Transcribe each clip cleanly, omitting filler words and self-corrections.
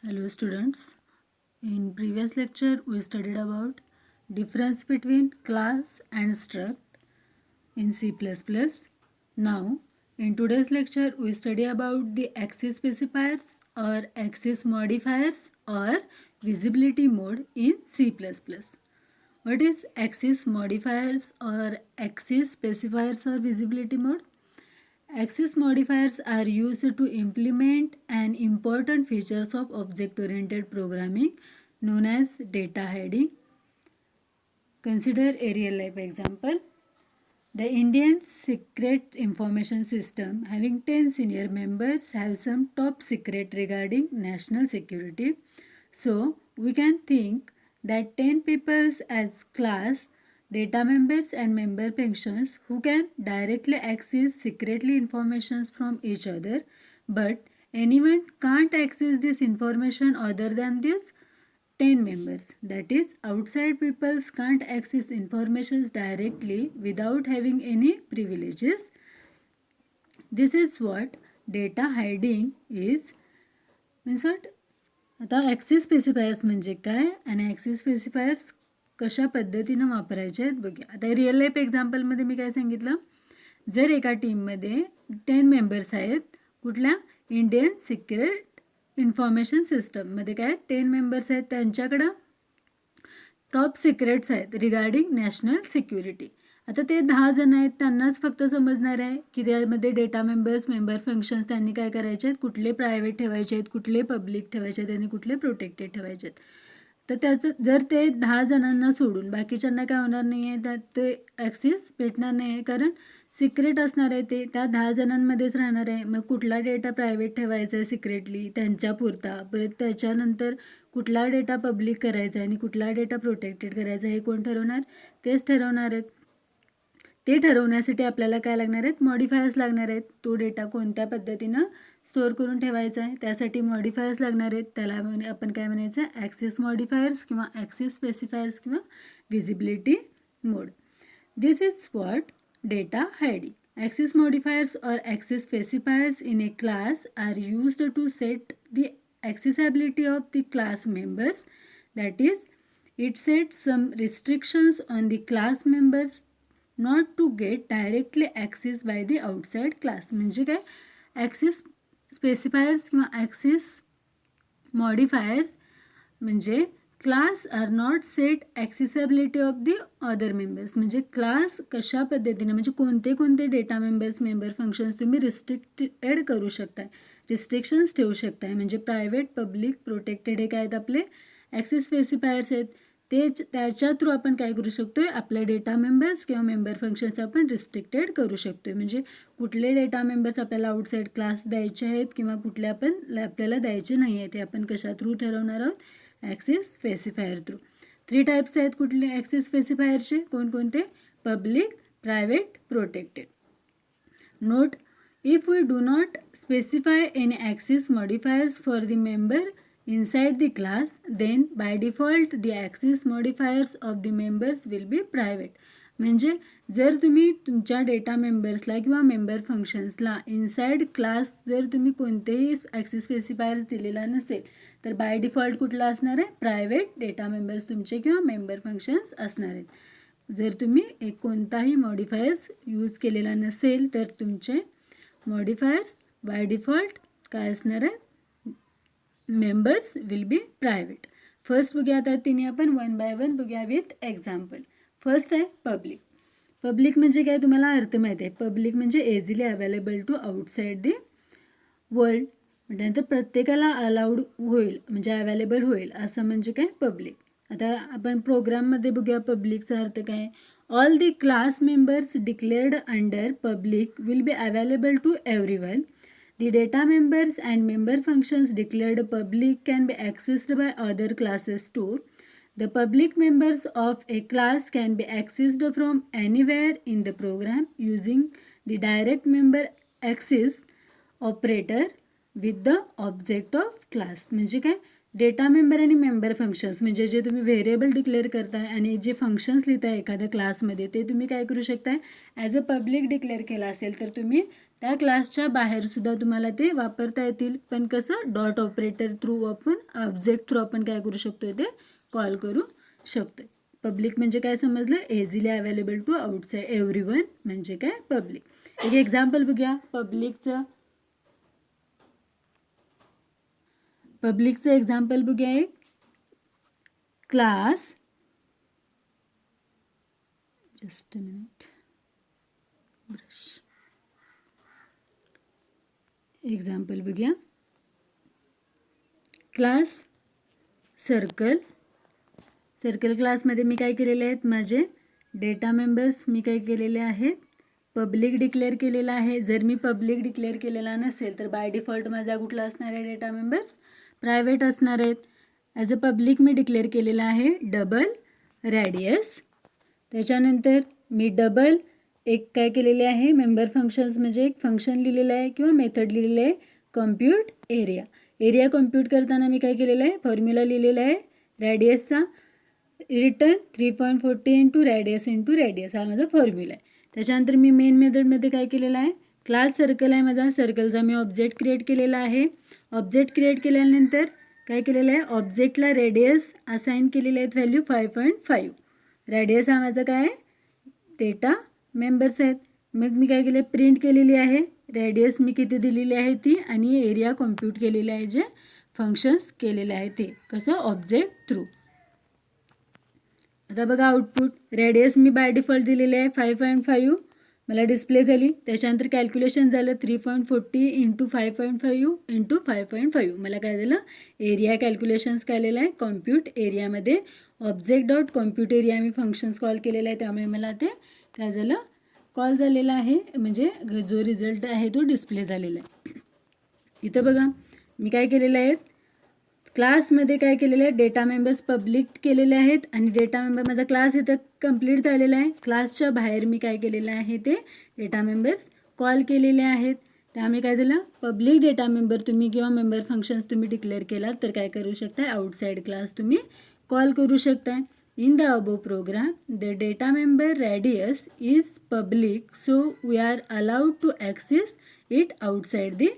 Hello students. In previous lecture we studied about difference between class and struct in C++. Now in today's lecture we study about the access specifiers or access modifiers or visibility mode in C++. What is access modifiers or access specifiers or visibility mode? Access modifiers are used to implement an important features of object-oriented programming known as data hiding. Consider a real-life example. The Indian Secret Information System, having 10 senior members, have some top secret regarding national security. So, we can think that 10 people as class, data members and member functions who can directly access secretly informations from each other, but anyone can't access this information other than this 10 members. That is, outside peoples can't access informations directly without having any privileges. This is what data hiding is. Means what? आता access specifiers म्हणजे काय आणि access specifiers कशा पद्धतीनं वापरायचे आहेत बघूया. आता रिअल लाईफ एक्झाम्पलमध्ये मी काय सांगितलं, जर एका टीममध्ये 10 मेंबर्स आहेत, कुठल्या इंडियन सिक्रेट इन्फॉर्मेशन सिस्टममध्ये काय 10 मेंबर्स आहेत, त्यांच्याकडं टॉप सिक्रेट्स आहेत रिगार्डिंग नॅशनल सिक्युरिटी. आता ते 10 जण आहेत, त्यांनाच फक्त समजणार आहे की त्यामध्ये डेटा मेंबर्स, मेंबर फंक्शन्स त्यांनी काय करायचे आहेत, कुठले प्रायव्हेट ठेवायचे आहेत, कुठले पब्लिक ठेवायचे आहेत आणि कुठले प्रोटेक्टेड ठेवायचे आहेत. तर त्याचं जर ते 10 जणांना सोडून बाकीच्यांना काय होणार नाही आहे, त्यात ते ॲक्सेस भेटणार नाही आहे, कारण सिक्रेट असणार आहे, ते त्या 10 जणांमध्येच राहणार आहे. मग कुठला डेटा प्रायव्हेट ठेवायचा आहे सिक्रेटली त्यांच्यापुरता, परत त्याच्यानंतर कुठला डेटा पब्लिक करायचा आहे आणि कुठला डेटा प्रोटेक्टेड करायचा हे कोण ठरवणार, तेच ठरवणार आहेत. ते ठरवण्यासाठी आपल्याला काय लागणार आहेत, मॉडिफायर्स लागणार आहेत. तो डेटा कोणत्या पद्धतीनं स्टोअर करून ठेवायचा आहे त्यासाठी मॉडिफायर्स लागणार आहेत. त्याला आपण काय म्हणायचं, ॲक्सेस मॉडिफायर्स किंवा ॲक्सेस स्पेसिफायर्स किंवा visibility mode. This is what data hiding. Access modifiers or access specifiers in a class are used to set the accessibility of the class members. That is, it sets some restrictions on the class members not to get directly access by the outside class. म्हणजे काय, access specifiers किंवा access modifiers म्हणजे class are not set accessibility of the other members. म्हणजे class कशा पद्धतीने, म्हणजे कोणते कोणते डेटा मेंबर्स, मेंबर फंक्शन्स तुम्ही रिस्ट्रिक्टेड करू शकताय, रिस्ट्रिक्शन्स ठेवू शकताय. म्हणजे प्रायव्हेट, पब्लिक, प्रोटेक्टेड हे काय आहेत आपले ॲक्सेस स्पेसिफायर्स आहेत. त्याच्या थ्रू आपण काय करू शकतो आहे, आपले डेटा मेंबर्स किंवा मेंबर फंक्शन्स आपण रिस्ट्रिक्टेड करू शकतो आहे. म्हणजे कुठले डेटा मेंबर्स आपल्याला आउटसाईड क्लास द्यायचे आहेत किंवा कुठले आपल्याला द्यायचे नाही आहेत, ते आपण कशा थ्रू ठरवणार आहोत, ॲक्सेस स्पेसिफायर थ्रू. 3 टाईप्स आहेत कुठले ॲक्सेस स्पेसिफायरचे, कोणकोणते, public, private, protected. Note, if we do not specify any access modifiers for the member inside the class, then by default the access modifiers of the members will be private. म्हणजे जर तुम्ही तुमच्या data मेंबर्सला किंवा member फंक्शन्सला inside class जर तुम्ही कोणतेही access specifiers दिलेला नसेल, तर बाय डिफॉल्ट कुठला असणार आहे, प्रायव्हेट डेटा मेंबर्स तुमचे किंवा मेंबर फंक्शन्स असणार आहेत. जर तुम्ही एक कोणताही मॉडिफायर्स यूज केलेला नसेल तर तुमचे मॉडिफायर्स बाय डिफॉल्ट काय असणार आहे, members will be private. First बघूया, आता तिने आपण 1 बाय 1 बघूया विथ एक्झाम्पल. फर्स्ट आहे पब्लिक. पब्लिक म्हणजे काय, तुम्हाला अर्थ माहीत आहे. पब्लिक म्हणजे easily available to outside the world, म्हटल्यानंतर प्रत्येकाला अलाउड होईल, म्हणजे अवेलेबल होईल असं म्हणजे काय पब्लिक. आता आपण प्रोग्राममध्ये बघूया पब्लिकचा अर्थ काय. All the class members declared under public will be available to everyone. The data members and member functions declared public can be accessed by other classes too. The public members of a class can be accessed from anywhere in the program using the direct member access operator with the object of class. म्हणजे काय, data member आणि member functions म्हणजे जे तुम्ही variable declare करताय आणि जे functions लिहिताय एखाद्या क्लासमध्ये, ते तुम्ही काय करू शकताय, ॲज अ पब्लिक डिक्लेअर केला असेल तर तुम्ही त्या क्लासच्या बाहेरसुद्धा तुम्हाला ते वापरता येतील, पण कसं डॉट ऑपरेटर थ्रू आपण ऑब्जेक्ट थ्रू आपण काय करू शकतो ते कॉल करू शकतो. पब्लिक म्हणजे काय समजलं, easily available to outside everyone म्हणजे काय पब्लिक. एक एक्झाम्पल बघूया पब्लिकचं एक्झाम्पल बघूया. एक class, just a minute, brush. Example बघूया. क्लास सर्कल क्लासमध्ये मी काय केलेले आहेत, माझे डेटा मेंबर्स मी काय केलेले आहेत, पब्लिक डिक्लेअर केलेला आहे. जर मी पब्लिक डिक्लेअर केलेला नसेल तर बाय डिफॉल्ट माझा कुठला असणार आहे, डेटा मेंबर्स प्रायव्हेट असणार आहेत. As a public me declare केलेला आहे डबल रॅडियस. त्याच्यानंतर मी डबल एक काय केलेले आहे, मेंबर फंक्शन्स म्हणजे एक फंक्शन लिहिलेलं आहे किंवा मेथड लिहिलेलं आहे, कॉम्प्यूट एरिया कॉम्प्यूट करताना मी काय केलेलं आहे, फॉर्म्युला लिहिलेला आहे रॅडियसचा, रिटर्न 3.40 इंटू रॅडियस हा माझा फॉर्म्युला आहे. त्याच्यानंतर मी मेन मेथडमध्ये काय केलेलं आहे, क्लास सर्कल आहे माझा, सर्कलचा मी ऑब्जेक्ट क्रिएट केलेला आहे. ऑब्जेक्ट क्रिएट केल्यानंतर काय केलेलं आहे, ऑब्जेक्टला रेडियस असाइन केलेले आहेत व्हॅल्यू 5.5. रॅडियस हा माझा काय आहे, डेटा मेंबर्स आहेत. मग मी काय केलं, प्रिंट केलेली आहे रॅडियस मी किती दिलेली आहे ती, आणि एरिया कॉम्प्यूट केलेले आहे, जे फंक्शन्स केलेले आहे ते कसं ऑब्जेक्ट थ्रू. आता बघा output, radius me by default दिलेले आहे 5.5 मला डिस्प्ले झाली. त्याच्यानंतर कॅल्क्युलेशन झालं 3.40 इंटू 5.5 इंटू 5.5 मला काय झालं, एरिया कॅल्क्युलेशन्स केलेलं आहे. कॉम्प्यूट एरियामध्ये ऑब्जेक्ट डॉट कॉम्प्यूट एरिया मी फंक्शन्स कॉल केलेला आहे, त्यामुळे मला ते काय झालं, कॉल झालेला आहे, म्हणजे जो रिझल्ट आहे तो डिस्प्ले झालेला आहे. इथं बघा मी काय केलेलं आहे, क्लासमध्ये काय केलेलं आहे, डेटा मेंबर्स पब्लिक केलेले आहेत आणि डेटा मेंबर माझा क्लास इथं कंप्लीट झालेला आहे. क्लासच्या बाहेर मी काय केलेलं आहे, ते डेटा मेंबर्स कॉल केलेले आहेत. त्यामुळे काय झालं, पब्लिक डेटा मेंबर तुम्ही किंवा मेंबर फंक्शन्स तुम्ही डिक्लेअर केलात तर काय करू शकताय, आउटसाईड क्लास तुम्ही कॉल करू शकताय. In the above program, the data member radius is public, so we are allowed to access it outside the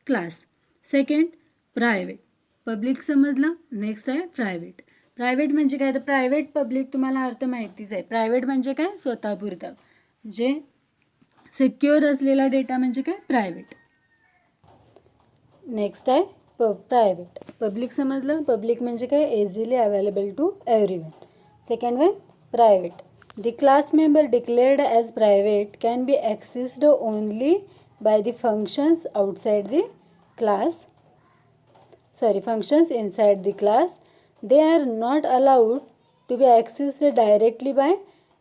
class. Second, private. Public समजलं. नेक्स्ट आहे प्रायव्हेट म्हणजे काय, तर प्रायव्हेट पब्लिक तुम्हाला अर्थ माहितीच आहे. प्रायव्हेट म्हणजे काय, स्वतःपुरतं जे सिक्युअर असलेला डेटा म्हणजे काय प्रायव्हेट. नेक्स्ट आहे प्रायव्हेट. पब्लिक समजलं, पब्लिक म्हणजे काय, easily available to everyone. Second one, private. The class member declared as private can be accessed only by the functions outside the class. Functions inside the class. They are not allowed to be accessed directly by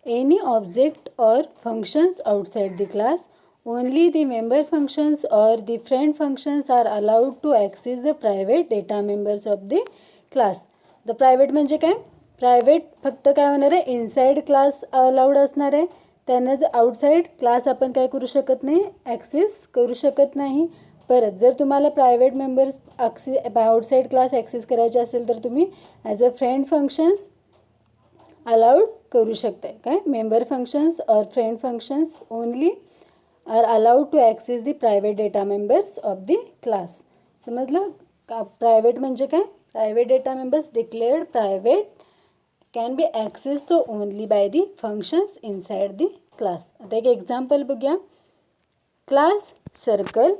any object or functions outside the class. Only the member functions or the friend functions are allowed to access the private data members of the class. The private म्हणजे काय, private फक्त काय होणार आहे, inside class allowed असणार आहे, त्यांनाच outside class आपण काय करू शकत नाही, ॲक्सेस करू शकत नाही. परत जर तुम्हाला private members outside class access करायचे असेल तर तुम्ही as a friend functions allowed करू शकताय. काय, मेंबर फंक्शन्स और friend functions only are allowed to access the private data members of the class. समजलं का, प्रायव्हेट म्हणजे काय, private data members declared private can be accessed only by the functions inside the class. आता एक example बघूया. Class circle,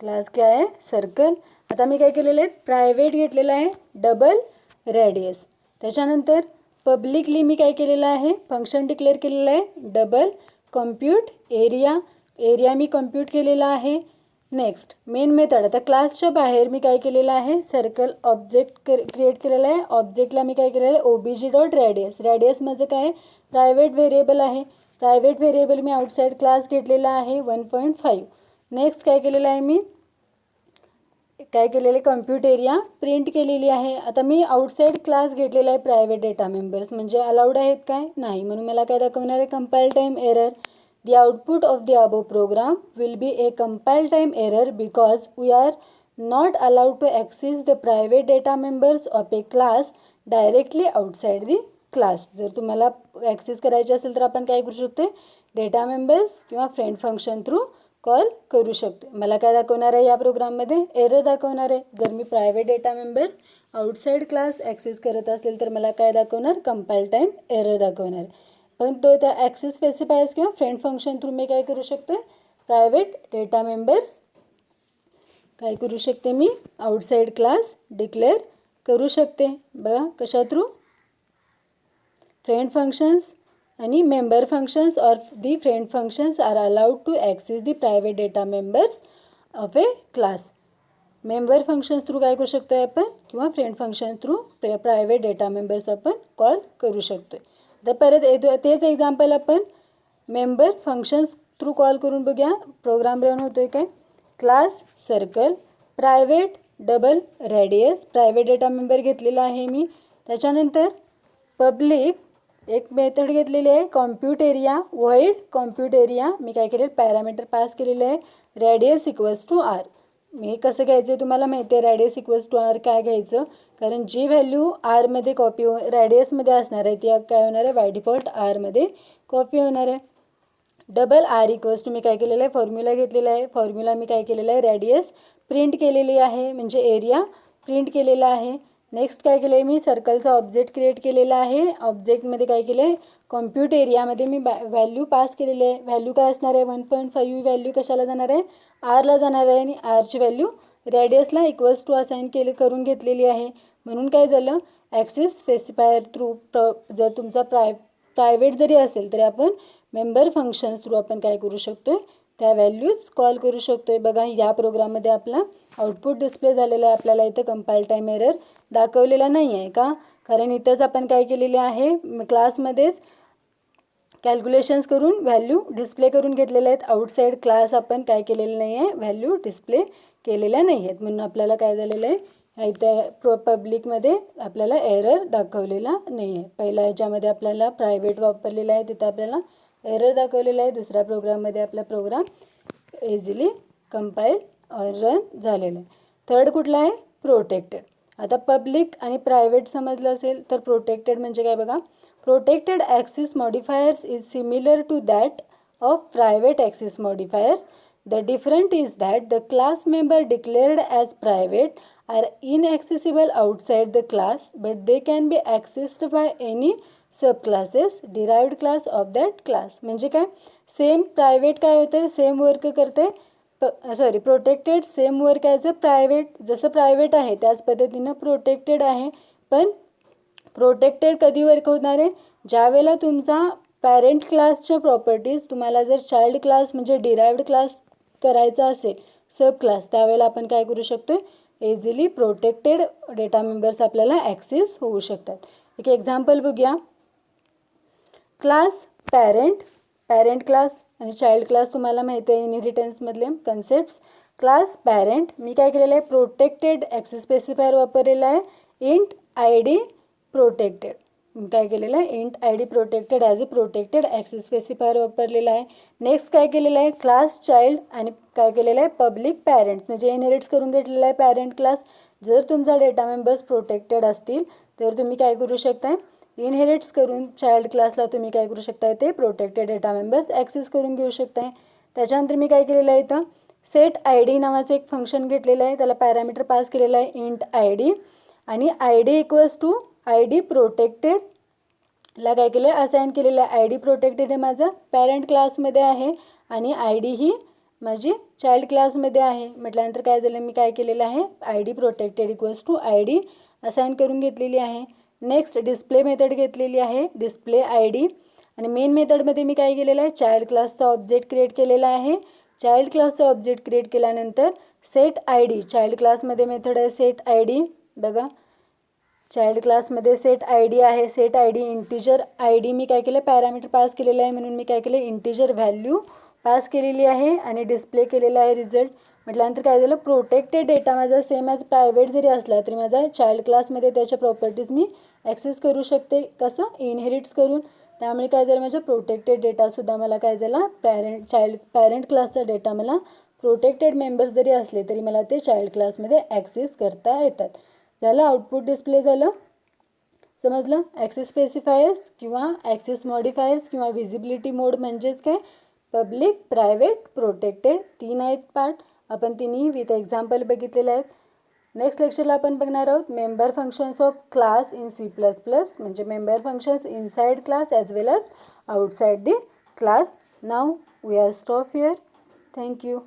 class काय आहे, circle. आता मी काय केलेलं आहे, प्रायव्हेट घेतलेलं आहे डबल रॅडियस. त्याच्यानंतर पब्लिकली मी काय केलेलं आहे, फंक्शन डिक्लेअर केलेलं आहे डबल कॉम्प्यूट एरिया मी कॉम्प्यूट केलेला आहे. Next main method. आता क्लासच्या बाहेर मी काय केलेलं आहे, सर्कल ऑब्जेक्ट क्रिएट केलेला आहे. ऑब्जेक्टला मी काय केलेलं आहे, OBJ डॉट रॅडियस माझं काय, प्रायव्हेट व्हेरिएबल आहे. प्रायव्हेट व्हेरिएबल मी आउटसाईड क्लास घेतलेला आहे 1.5. नेक्स्ट काय केलेलं आहे, मी काय केलेलं आहे, कॉम्प्यूट एरिया प्रिंट केलेली आहे. आता मी आउटसाईड क्लास घेतलेला आहे प्रायव्हेट डेटा मेंबर्स म्हणजे अलाउड आहेत काय, नाही, म्हणून मला काय दाखवणार आहे, compile time error. The output of the above program will be a compile time error because we are not allowed to access the private data members of a class directly outside the class. जर तुम्हाला access करायचे असेल तर आपण काय करू शकतो, data members किंवा फ्रेंड फंक्शन थ्रू कॉल करू शकतो. मला काय दाखवणार आहे या प्रोग्राममध्ये? एरर दाखवणार आहे. जर मी private data members outside class access करत असेल तर मला काय दाखवणार? कंपाईल टाईम एरर दाखवणार आहे. पण तो त्या ॲक्सेस स्पेसिफायर्स किंवा फ्रेंड फंक्शन थ्रू मी काय करू शकतो? प्रायव्हेट डेटा मेंबर्स काय करू शकते? मी आउटसाईड क्लास डिक्लेअर करू शकते. बघा कशा थ्रू? फ्रेंड फंक्शन्स आणि मेंबर फंक्शन्स और the friend functions are allowed to access the private data members of a class. Member functions through काय करू शकतो आहे आपण? किंवा friend function through private data members आपण कॉल करू शकतो. तर परत तेच एक्झाम्पल आपण मेंबर फंक्शन्स थ्रू कॉल करून बघूया. प्रोग्राम रन होतो आहे काय? Class circle private double radius private data member घेतलेला आहे मी. त्याच्यानंतर पब्लिक एक मेथड घेतलेली आहे compute area void compute area. मी काय केलेलं? पॅरामीटर पास केलेलं आहे रेडियस इक्वल्स टू आर. मी कसं घ्यायचं तुम्हाला माहिती आहे. रेडियस इक्वल्स टू आर काय घ्यायचं? कारण जी व्हॅल्यू आरमध्ये कॉपी रेडियसमध्ये असणार आहे ती काय होणार आहे? बाय डिफॉल्ट आरमध्ये कॉपी होणार आहे. डबल आर इक्वल्स टू मी काय केलेलं आहे? फॉर्म्युला घेतलेला आहे. फॉर्म्युला मी काय केलेलं आहे? रेडियस प्रिंट केलेली आहे म्हणजे एरिया प्रिंट केलेला आहे. नेक्स्ट काय केलं आहे? मी सर्कलचा ऑब्जेक्ट क्रिएट केलेला आहे. ऑब्जेक्टमध्ये काय केलं आहे? कॉम्प्यूट एरियामध्ये मी व्हॅल्यू पास केलेली आहे. व्हॅल्यू काय असणार आहे? 1.5 ही व्हॅल्यू कशाला जाणार आहे? आरला जाणार आहे आणि आरची व्हॅल्यू रेडियसला इक्वल्स टू असाइन करून घेतलेली आहे. म्हणून काय झालं? ॲक्सेस स्पेसिफायर थ्रू जर तुमचा प्रायव्हेट जरी असेल तरी आपण मेंबर फंक्शन्स थ्रू आपण काय करू शकतो? त्या व्हॅल्यूज कॉल करू शकतो आहे. बघा या प्रोग्राममध्ये आपला आउटपुट डिस्प्ले झालेला आहे. आपल्याला इथं कंपाईल टाईम एरर दाखवलेला नाही आहे का? कारण इथंच आपण काय केलेले आहे? क्लासमध्येच कॅल्क्युलेशन्स करून व्हॅल्यू डिस्प्ले करून घेतलेल्या आहेत. आउटसाईड क्लास आपण काय केलेलं नाही आहे? व्हॅल्यू डिस्प्ले केलेल्या नाही आहेत. म्हणून आपल्याला काय झालेलं आहे? इथं पब्लिकमध्ये आपल्याला एरर दाखवलेला नाही आहे. पहिल्या ह्याच्यामध्ये आपल्याला प्रायव्हेट वापरलेला आहे तिथं आपल्याला एरर दाखवलेला आहे. दुसऱ्या प्रोग्राममध्ये आपला प्रोग्राम इझिली कंपाईल रन झालेला आहे. थर्ड कुठला आहे? प्रोटेक्टेड. आता पब्लिक आणि प्रायव्हेट समजलं असेल तर प्रोटेक्टेड म्हणजे काय बघा? Protected access modifiers is similar to that of private access modifiers. The difference is that the class member declared as private are inaccessible outside the class, but they can be accessed by any subclasses derived class of that class. म्हणजे काय? Same private काय होते? Same work करते. Protected same work as a private. जसं private आहे त्याच पद्धतीनं protected आहे. पण प्रोटेक्टेड कधी वर्क होणार आहे? ज्यावेळेला तुमचा पॅरेंट क्लासच्या प्रॉपर्टीज तुम्हाला जर चाइल्ड क्लास म्हणजे डिराइव्ड क्लास करायचा असेल सब क्लास त्यावेळेला आपण काय करू शकतो? इझिली प्रोटेक्टेड डेटा मेंबर्स आपल्याला ॲक्सेस होऊ शकतात. एक एक्झाम्पल बघूया. क्लास पॅरेंट क्लास आणि चाइल्ड क्लास तुम्हाला माहिती आहे इनहेरिटन्समधले कन्सेप्ट्स. क्लास पॅरेंट मी काय केलेलं आहे? प्रोटेक्टेड ॲक्सेस स्पेसिफायर वापरलेला आहे. इंट आय डी प्रोटेक्टेड काय केलेलं आहे? Int I D protected as a protected access specifier वापरलेला आहे. नेक्स्ट काय केलेलं आहे? क्लास चाइल्ड आणि काय केलेलं आहे? पब्लिक पॅरेंट्स म्हणजे इनहेरिट्स करून घेतलेला आहे पॅरेंट क्लास. जर तुमचा डेटा मेंबर्स प्रोटेक्टेड असतील तर तुम्ही काय करू शकताय? इनहेरिट्स करून चाइल्ड क्लासला तुम्ही काय करू शकताय? ते प्रोटेक्टेड डेटा मेंबर्स ॲक्सेस करून घेऊ शकताय. त्याच्यानंतर मी काय केलेलं आहे? इथं सेट आय डी नावाचं एक फंक्शन घेतलेलं आहे. त्याला पॅरामीटर पास केलेलं आहे इंट आय डी आणि I D equals to I D प्रोटेक्टेडला काय केलं आहे? असाइन केलेलं आहे. आय डी प्रोटेक्टेड हे माझं पॅरेंट क्लासमध्ये आहे आणि आय डी ही माझी चाइल्ड क्लासमध्ये आहे. म्हटल्यानंतर काय झालं? मी काय केलेलं आहे? I D protected equals to I D assign करून घेतलेली आहे. नेक्स्ट डिस्प्ले मेथड घेतलेली आहे डिस्प्ले आय डी आणि मेन मेथडमध्ये मी काय केलेलं आहे? चाइल्ड क्लासचा ऑब्जेक्ट क्रिएट केलेला आहे. चाइल्ड क्लासचा ऑब्जेक्ट क्रिएट केल्यानंतर सेट आय डी चाइल्ड क्लासमध्ये मेथड आहे सेट आय डी. बघा चाइल्ड क्लासमध्ये सेट आय डी आहे. Set I D integer I D मी काय केलं? पॅरामीटर पास केलेलं आहे म्हणून मी काय केलं? इंटिजर व्हॅल्यू पास केलेली आहे आणि डिस्प्ले केलेला आहे रिझल्ट. म्हटल्यानंतर काय झालं? प्रोटेक्टेड डेटा माझा सेम ॲज प्रायव्हेट जरी असला तरी माझा चाइल्ड क्लासमध्ये त्याच्या प्रॉपर्टीज मी ॲक्सेस करू शकते. कसं? इनहेरिट्स करून. त्यामुळे काय झालं? माझ्या प्रोटेक्टेड डेटासुद्धा मला काय झाला? पॅरेंट क्लासचा डेटा मला प्रोटेक्टेड मेंबर्स जरी असले तरी मला ते चाइल्ड क्लासमध्ये ॲक्सेस करता येतात. झालं आउटपुट डिस्प्ले झालं. समजलं? ॲक्सेस स्पेसिफायर्स किंवा ॲक्सेस मॉडिफायर्स किंवा व्हिजिबिलिटी मोड म्हणजेच काय? पब्लिक, प्रायव्हेट, प्रोटेक्टेड 3 आहेत पार्ट. आपण तिन्ही विथ एक्झाम्पल बघितलेले आहेत. नेक्स्ट लेक्चरला आपण बघणार आहोत member functions of class in C++, म्हणजे member functions inside class as well as outside the class. Now we are stop here. Thank you.